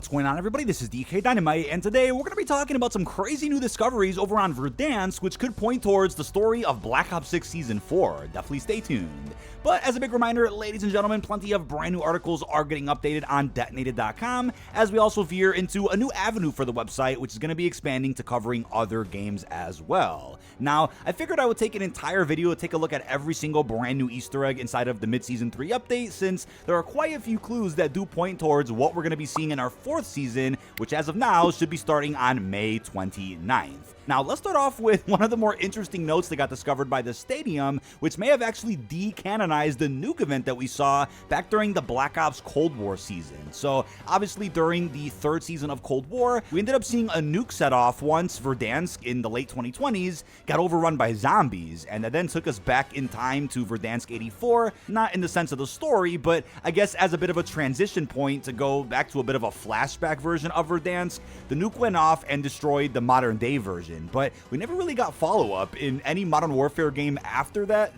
What's going on, everybody? This is dkdynamite, and today we're going to be talking about some crazy new discoveries over on Verdansk, which could point towards the story of Black Ops 6 Season 4. Definitely stay tuned. But as a big reminder, ladies and gentlemen, plenty of brand new articles are getting updated on detonated.com, as we also veer into a new avenue for the website, which is going to be expanding to covering other games as well. Now, I figured I would take an entire video to take a look at every single brand new Easter egg inside of the mid-season 3 update, since there are quite a few clues that do point towards what we're going to be seeing in our 4th season, which as of now should be starting on May 29th. Now, let's start off with one of the more interesting notes that got discovered by the stadium, which may have actually decanonized the Nuke event that we saw back during the Black Ops Cold War season. So, obviously, during the 3rd season of Cold War, we ended up seeing a nuke set off once Verdansk in the late 2020s got overrun by zombies, and that then took us back in time to Verdansk 84, not in the sense of the story, but I guess as a bit of a transition point to go back to a bit of a flashback version of Verdansk. The nuke went off and destroyed the modern day version. But we never really got follow-up in any Modern Warfare game after that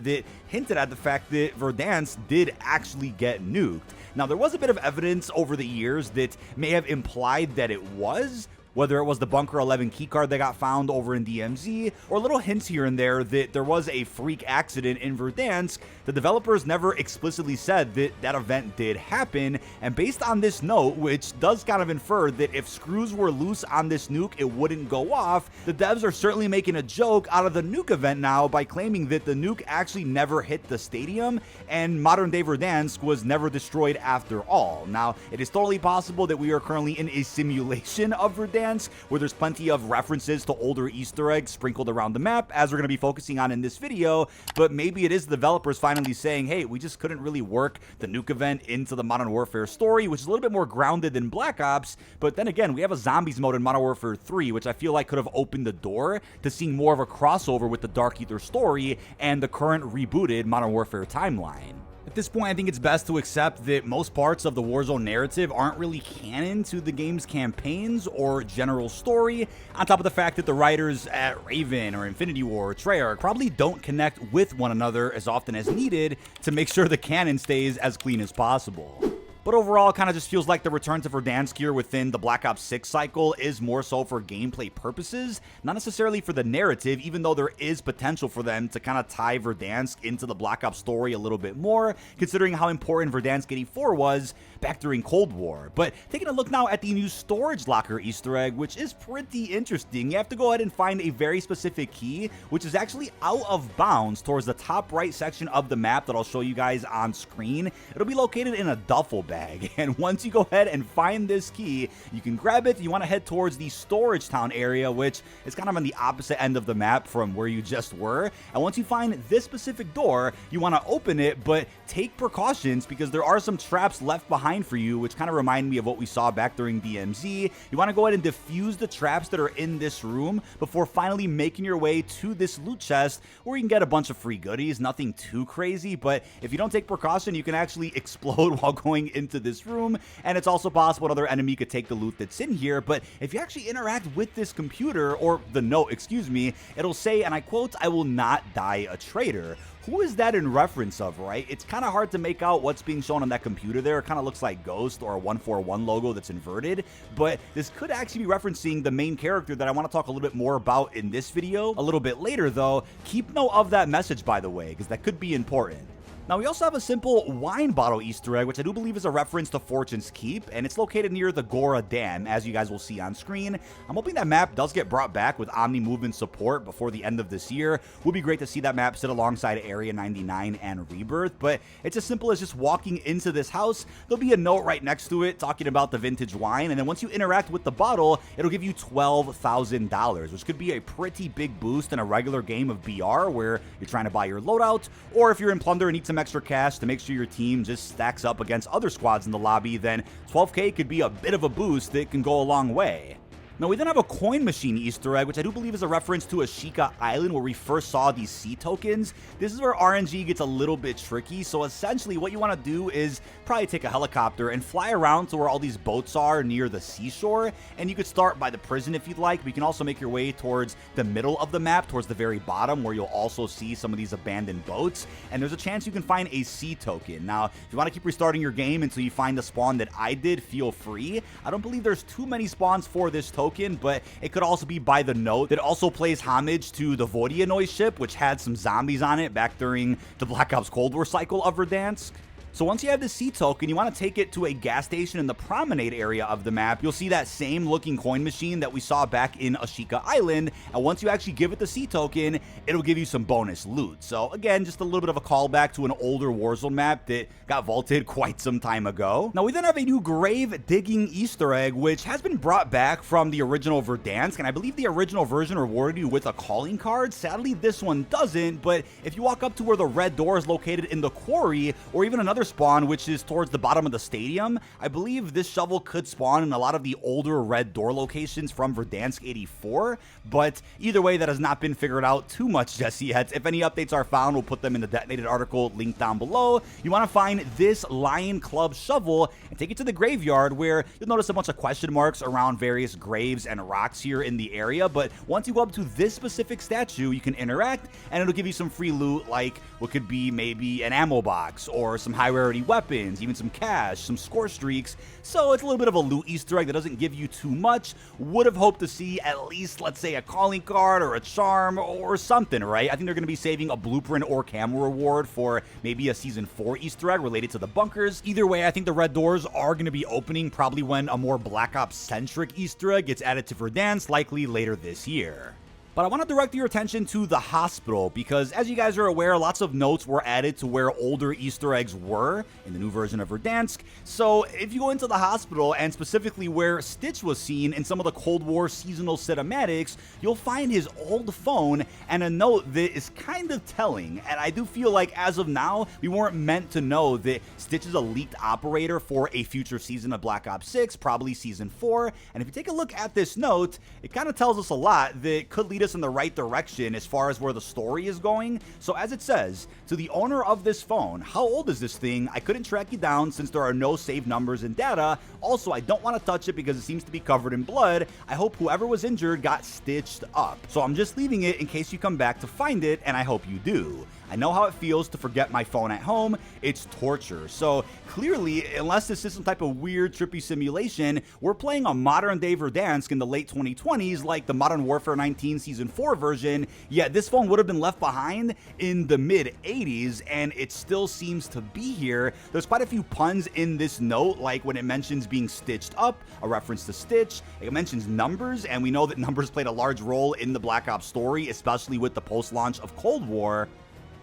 hinted at the fact that Verdansk did actually get nuked. Now, there was a bit of evidence over the years that may have implied that it was, whether it was the Bunker 11 keycard that got found over in DMZ, or little hints here and there that there was a freak accident in Verdansk. The developers never explicitly said that that event did happen, and based on this note, which does kind of infer that if screws were loose on this nuke, it wouldn't go off, the devs are certainly making a joke out of the nuke event now by claiming that the nuke actually never hit the stadium, and modern day Verdansk was never destroyed after all. Now, it is totally possible that we are currently in a simulation of Verdansk, where there's plenty of references to older Easter eggs sprinkled around the map, as we're going to be focusing on in this video, but maybe it is the developers finally saying, hey, we just couldn't really work the nuke event into the Modern Warfare story, which is a little bit more grounded than Black Ops, but then again, we have a zombies mode in Modern Warfare 3, which I feel like could have opened the door to seeing more of a crossover with the Dark Ether story and the current rebooted Modern Warfare timeline. At this point, I think it's best to accept that most parts of the Warzone narrative aren't really canon to the game's campaigns or general story, on top of the fact that the writers at Raven or Infinity War or Treyarch probably don't connect with one another as often as needed to make sure the canon stays as clean as possible. But overall, it kind of just feels like the return to Verdansk here within the Black Ops 6 cycle is more so for gameplay purposes, not necessarily for the narrative, even though there is potential for them to kind of tie Verdansk into the Black Ops story a little bit more, considering how important Verdansk 84 was back during Cold War. But taking a look now at the new storage locker Easter egg, which is pretty interesting. You have to go ahead and find a very specific key, which is actually out of bounds towards the top right section of the map that I'll show you guys on screen. It'll be located in a duffel bag. And once you go ahead and find this key, you can grab it. You want to head towards the storage town area, which is kind of on the opposite end of the map from where you just were. And once you find this specific door, you want to open it, but take precautions because there are some traps left behind for you, which kind of remind me of what we saw back during DMZ. You want to go ahead and defuse the traps that are in this room before finally making your way to this loot chest, where you can get a bunch of free goodies. Nothing too crazy, but if you don't take precaution, you can actually explode while going into this room, and it's also possible another enemy could take the loot that's in here. But if you actually interact with this computer, or the note, excuse me, it'll say, and I quote, "I will not die a traitor." Who is that in reference of, right? It's kind of hard to make out what's being shown on that computer there. It kind of looks like Ghost or a 141 logo that's inverted, but this could actually be referencing the main character that I want to talk a little bit more about in this video a little bit later, though. Keep note of that message, by the way, because that could be important. Now, we also have a simple wine bottle Easter egg, which I do believe is a reference to Fortune's Keep, and it's located near the Gora Dam, as you guys will see on screen. I'm hoping that map does get brought back with Omni movement support before the end of this year. Would be great to see that map sit alongside Area 99 and Rebirth, but it's as simple as just walking into this house. There'll be a note right next to it talking about the vintage wine, and then once you interact with the bottle, it'll give you $12,000, which could be a pretty big boost in a regular game of BR where you're trying to buy your loadout, or if you're in Plunder and need some extra cash to make sure your team just stacks up against other squads in the lobby, then 12K could be a bit of a boost that can go a long way. Now we then have a coin machine Easter egg, which I do believe is a reference to Ashika Island where we first saw these sea tokens. This is where RNG gets a little bit tricky, so essentially what you want to do is probably take a helicopter and fly around to where all these boats are near the seashore, and you could start by the prison if you'd like, but you can also make your way towards the middle of the map, towards the very bottom, where you'll also see some of these abandoned boats, and there's a chance you can find a sea token. Now, if you want to keep restarting your game until you find the spawn that I did, feel free. I don't believe there's too many spawns for this token, but it could also be by the note that also plays homage to the Vodyanoise ship, which had some zombies on it back during the Black Ops Cold War cycle of Verdansk. So once you have the sea token, you want to take it to a gas station in the promenade area of the map. You'll see that same looking coin machine that we saw back in Ashika Island, and once you actually give it the sea token, it'll give you some bonus loot. So again, just a little bit of a callback to an older Warzone map that got vaulted quite some time ago. Now we then have a new grave digging Easter egg, which has been brought back from the original Verdansk, and I believe the original version rewarded you with a calling card. Sadly, this one doesn't, but if you walk up to where the red door is located in the quarry, or even another spawn, which is towards the bottom of the stadium, I believe this shovel could spawn in a lot of the older red door locations from Verdansk 84, but either way, that has not been figured out too much just yet. If any updates are found, we'll put them in the detonated article linked down below. You want to find this Lion Club shovel and take it to the graveyard, where you'll notice a bunch of question marks around various graves and rocks here in the area, but once you go up to this specific statue, you can interact, and it'll give you some free loot, like what could be maybe an ammo box, or some high rarity weapons, even some cash, some score streaks. So it's a little bit of a loot Easter egg that doesn't give you too much. Would have hoped to see at least, let's say, a calling card or a charm or something, right? I think they're going to be saving a blueprint or camo reward for maybe a Season 4 Easter egg related to the bunkers. Either way, I think the red doors are going to be opening probably when a more Black Ops-centric Easter egg gets added to Verdansk, likely later this year. But I want to direct your attention to the hospital, because as you guys are aware, lots of notes were added to where older Easter eggs were in the new version of Verdansk. So if you go into the hospital, and specifically where Stitch was seen in some of the Cold War seasonal cinematics, you'll find his old phone and a note that is kind of telling. And I do feel like as of now, we weren't meant to know that Stitch is a leaked operator for a future season of Black Ops 6, probably Season 4. And if you take a look at this note, it kind of tells us a lot that could lead us in the right direction as far as where the story is going. So as it says, to the owner of this phone, how old is this thing? I couldn't track you down since there are no saved numbers and data. Also, I don't want to touch it because it seems to be covered in blood. I hope whoever was injured got stitched up. So I'm just leaving it in case you come back to find it, and I hope you do. I know how it feels to forget my phone at home. It's torture. So clearly, unless this is some type of weird, trippy simulation, we're playing a modern day Verdansk in the late 2020s, like the Modern Warfare 19 Season 4 version, yet this phone would have been left behind in the mid-80s, and it still seems to be here. There's quite a few puns in this note, like when it mentions being stitched up, a reference to Stitch. It mentions numbers, and we know that numbers played a large role in the Black Ops story, especially with the post-launch of Cold War.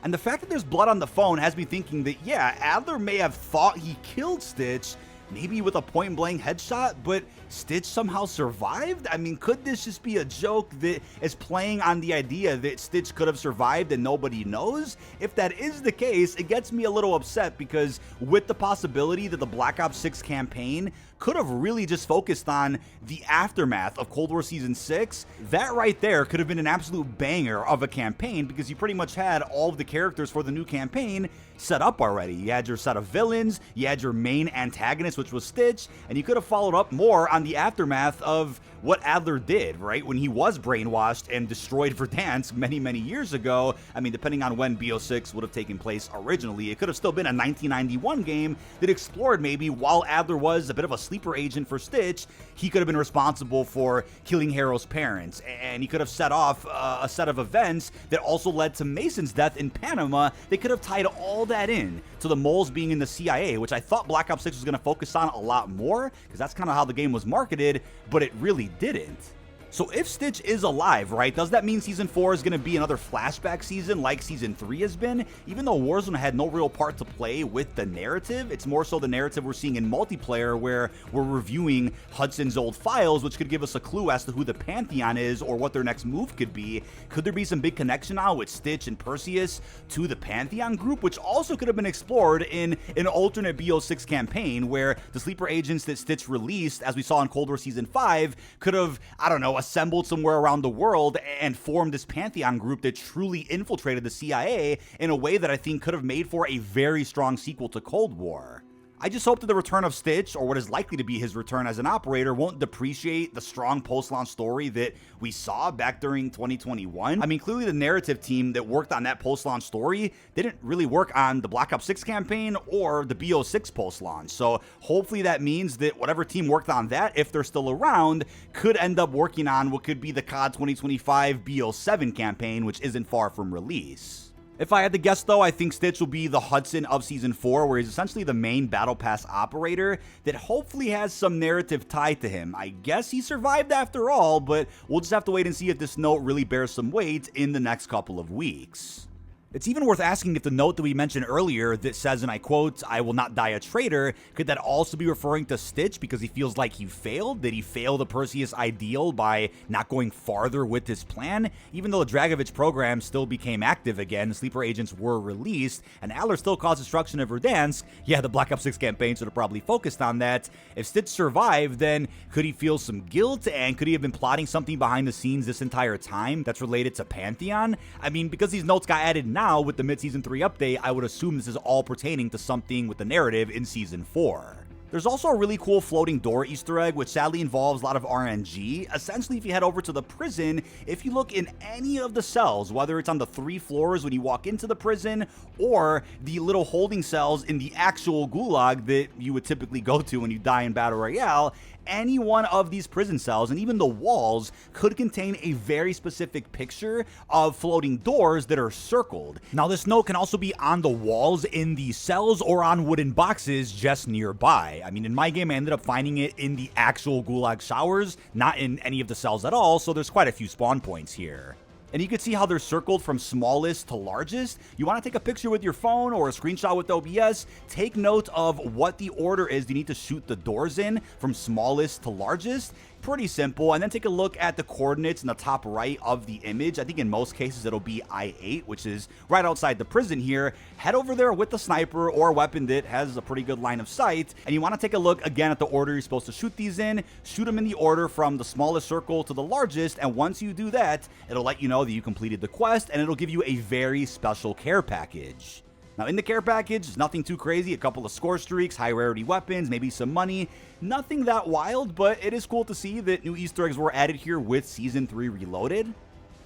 And the fact that there's blood on the phone has me thinking that, yeah, Adler may have thought he killed Stitch, maybe with a point-blank headshot, but Stitch somehow survived? I mean, could this just be a joke that is playing on the idea that Stitch could have survived and nobody knows? If that is the case, it gets me a little upset, because with the possibility that the Black Ops 6 campaign could have really just focused on the aftermath of Cold War Season 6, that right there could have been an absolute banger of a campaign, because you pretty much had all of the characters for the new campaign set up already. You had your set of villains, you had your main antagonist, which was Stitch, and you could have followed up more on the aftermath of what Adler did, right? When he was brainwashed and destroyed Verdansk many, many years ago. I mean, depending on when BO6 would have taken place originally, it could have still been a 1991 game that explored maybe while Adler was a bit of a sleeper agent for Stitch, he could have been responsible for killing Harrow's parents, and he could have set off a set of events that also led to Mason's death in Panama. They could have tied all that in to the moles being in the CIA, which I thought Black Ops 6 was going to focus on a lot more, because that's kind of how the game was marketed, but it really didn't. So if Stitch is alive, right, does that mean Season 4 is going to be another flashback season like Season 3 has been? Even though Warzone had no real part to play with the narrative, it's more so the narrative we're seeing in multiplayer where we're reviewing Hudson's old files, which could give us a clue as to who the Pantheon is or what their next move could be. Could there be some big connection now with Stitch and Perseus to the Pantheon group, which also could have been explored in an alternate BO6 campaign where the sleeper agents that Stitch released, as we saw in Cold War Season 5, could have, I don't know, assembled somewhere around the world and formed this Pantheon group that truly infiltrated the CIA in a way that I think could have made for a very strong sequel to Cold War. I just hope that the return of Stitch, or what is likely to be his return as an operator, won't depreciate the strong post-launch story that we saw back during 2021. I mean, clearly the narrative team that worked on that post-launch story didn't really work on the Black Ops 6 campaign or the BO6 post-launch. So hopefully that means that whatever team worked on that, if they're still around, could end up working on what could be the COD 2025 BO7 campaign, which isn't far from release. If I had to guess, though, I think Stitch will be the Hudson of Season 4, where he's essentially the main Battle Pass operator that hopefully has some narrative tied to him. I guess he survived after all, but we'll just have to wait and see if this note really bears some weight in the next couple of weeks. It's even worth asking if the note that we mentioned earlier that says, and I quote, "I will not die a traitor," could that also be referring to Stitch because he feels like he failed? Did he fail the Perseus ideal by not going farther with his plan? Even though the Dragovich program still became active again, the sleeper agents were released, and Adler still caused destruction of Verdansk. Yeah, the Black Ops 6 campaign should have probably focused on that. If Stitch survived, then could he feel some guilt, and could he have been plotting something behind the scenes this entire time that's related to Pantheon? I mean, because these notes got added now with the mid-season 3 update, I would assume this is all pertaining to something with the narrative in Season 4. There's also a really cool floating door Easter egg, which sadly involves a lot of RNG. Essentially, if you head over to the prison, if you look in any of the cells, whether it's on the 3 floors when you walk into the prison, or the little holding cells in the actual gulag that you would typically go to when you die in Battle Royale, any one of these prison cells, and even the walls, could contain a very specific picture of floating doors that are circled. Now, this note can also be on the walls in the cells or on wooden boxes just nearby. I mean, in my game, I ended up finding it in the actual gulag showers, not in any of the cells at all, so there's quite a few spawn points here. And you can see how they're circled from smallest to largest. You want to take a picture with your phone or a screenshot with OBS, take note of what the order is you need to shoot the doors in from smallest to largest. Pretty simple. And then take a look at the coordinates in the top right of the image. I think in most cases it'll be I-8, which is right outside the prison here. Head over there with the sniper or weapon that has a pretty good line of sight, and you want to take a look again at the order you're supposed to shoot these in. Shoot them in the order from the smallest circle to the largest, and once you do that, it'll let you know that you completed the quest, and it'll give you a very special care package. Now, in the care package, nothing too crazy, a couple of score streaks, high rarity weapons, maybe some money. Nothing that wild, but it is cool to see that new Easter eggs were added here with Season 3 Reloaded.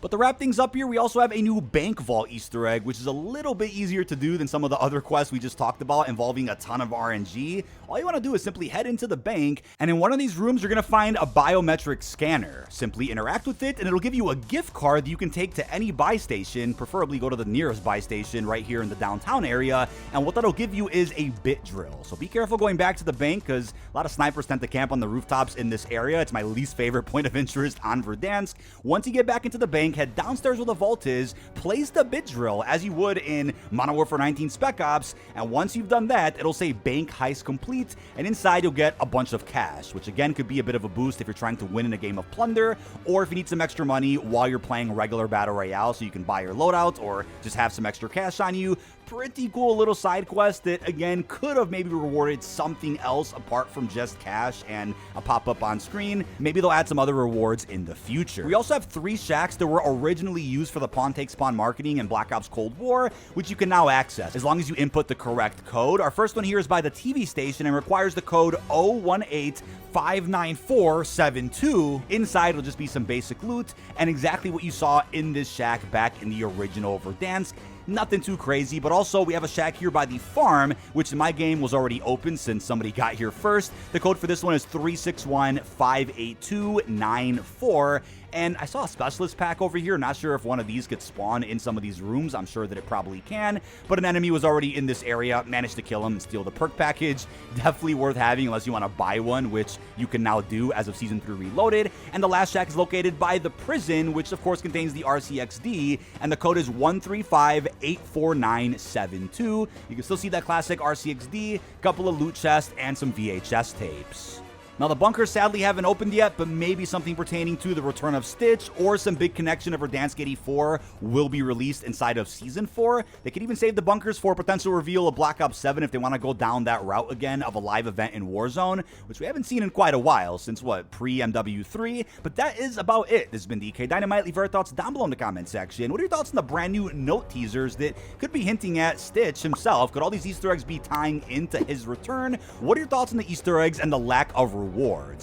But to wrap things up here, we also have a new bank vault Easter egg, which is a little bit easier to do than some of the other quests we just talked about involving a ton of RNG. All you want to do is simply head into the bank, and in one of these rooms, you're going to find a biometric scanner. Simply interact with it, and it'll give you a gift card that you can take to any buy station, preferably go to the nearest buy station right here in the downtown area, and what that'll give you is a bit drill. So be careful going back to the bank, because a lot of snipers tend to camp on the rooftops in this area. It's my least favorite point of interest on Verdansk. Once you get back into the bank, head downstairs where the vault is, place the bit drill as you would in Modern Warfare 19 Spec Ops, and once you've done that, it'll say bank heist complete, and inside you'll get a bunch of cash, which again could be a bit of a boost if you're trying to win in a game of plunder, or if you need some extra money while you're playing regular Battle Royale so you can buy your loadout or just have some extra cash on you. Pretty cool little side quest that, again, could have maybe rewarded something else apart from just cash and a pop-up on screen. Maybe they'll add some other rewards in the future. We also have 3 shacks that were originally used for the pawn take spawn marketing in Black Ops Cold War, which you can now access as long as you input the correct code. Our first one here is by the TV station and requires the code 018-59472. Inside will just be some basic loot and exactly what you saw in this shack back in the original Verdansk. Nothing too crazy, but also we have a shack here by the farm, which in my game was already open since somebody got here first. The code for this one is 361-58294, And I saw a specialist pack over here. Not sure if one of these could spawn in some of these rooms. I'm sure that it probably can, but an enemy was already in this area, managed to kill him and steal the perk package. Definitely worth having unless you want to buy one, which you can now do as of Season 3 Reloaded. And the last shack is located by the prison, which of course contains the RCXD, and the code is 135-84972. You can still see that classic RCXD, couple of loot chests, and some VHS tapes. Now, the bunkers sadly haven't opened yet, but maybe something pertaining to the return of Stitch or some big connection of Verdansk 84 will be released inside of Season 4. They could even save the bunkers for a potential reveal of Black Ops 7 if they want to go down that route again of a live event in Warzone, which we haven't seen in quite a while, since what, pre-MW3? But that is about it. This has been dkdynamite. Leave your thoughts down below in the comment section. What are your thoughts on the brand new note teasers that could be hinting at Stitch himself? Could all these Easter eggs be tying into his return? What are your thoughts on the Easter eggs and the lack of rewards?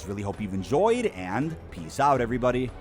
Really hope you've enjoyed, and peace out, everybody.